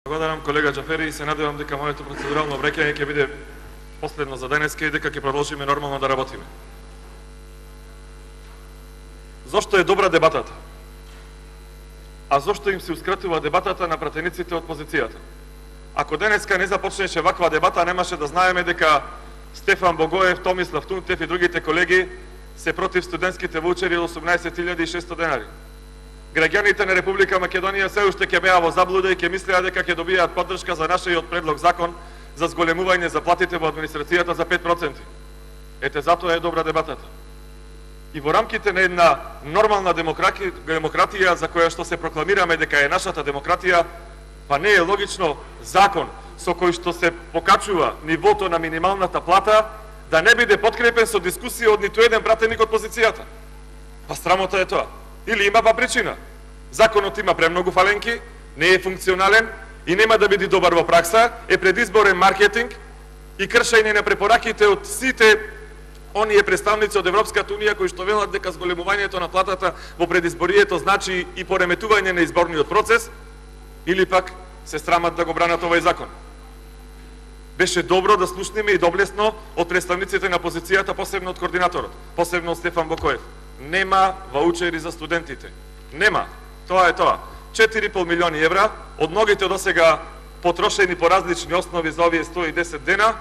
Благодарам колега Џафери и се надевам дека моето процедурално обраќање ќе биде последно за денеска и дека ќе продолжиме нормално да работиме. Зошто е добра дебатата? А зошто им се ускратува дебатата на пратениците од позицијата? Ако денеска не започнеше ваква дебата, немаше да знаеме дека Стефан Богоев, Томислав Тунтев и другите колеги се против студентските ваучери од 18.600 денари. Граѓаните на Република Македонија се уште ќе беа во заблуда и ќе мислеа дека ќе добијаат поддршка за нашиот предлог закон за зголемување заплатите во администрацијата за 5%. Ете, затоа е добра дебатата. И во рамките на една нормална демократија за која што се прокламираме дека е нашата демократија, па не е логично закон со кој што се покачува нивото на минималната плата да не биде подкрепен со дискусија од ниту еден пратеник од позицијата. Па срамота е тоа. Или има па причина. Законот има премногу фаленки, не е функционален и нема да биде добар во пракса, е предизборен маркетинг и кршење на препораките од сите оние представници од Европската унија кои што велат дека зголемувањето на платата во предизборието значи и пореметување на изборниот процес, или пак се срамат да го бранат овој закон. Беше добро да слушнеме и доблесно од представниците на позицијата, посебно од координаторот, посебно од Стефан Бокоев. Нема ваучери за студентите. Нема. Тоа е тоа. 4,5 милиони евра, од многите досега потрошени по различни основи за овие 110 дена,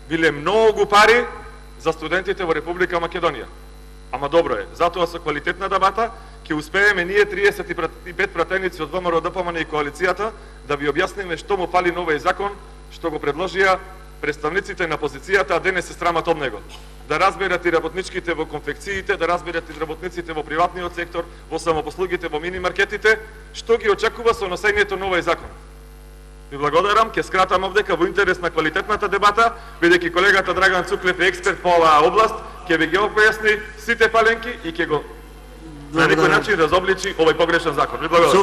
биле многу пари за студентите во Република Македонија. Ама добро е, затоа со квалитетна дебата ќе успееме ние 35 пратеници од ВМРО, ДПМН и коалицијата да ви објасниме што му фали на овој закон, што го предложија представниците на позицијата, а денес се срамат од него. Да разберат и работничките во конфекциите, да разберат и работниците во приватниот сектор, во самопослугите, во мини-маркетите, што ги очекува со носењето на овој закон. Ви благодарам, ќе скратам овдека во интерес на квалитетната дебата, бидејќи колегата Драган Цуклев е експерт по оваа област, ќе ви ги објасни сите фаленки и ќе го на некој начин разобличи овој погрешен закон. Ви благодарам.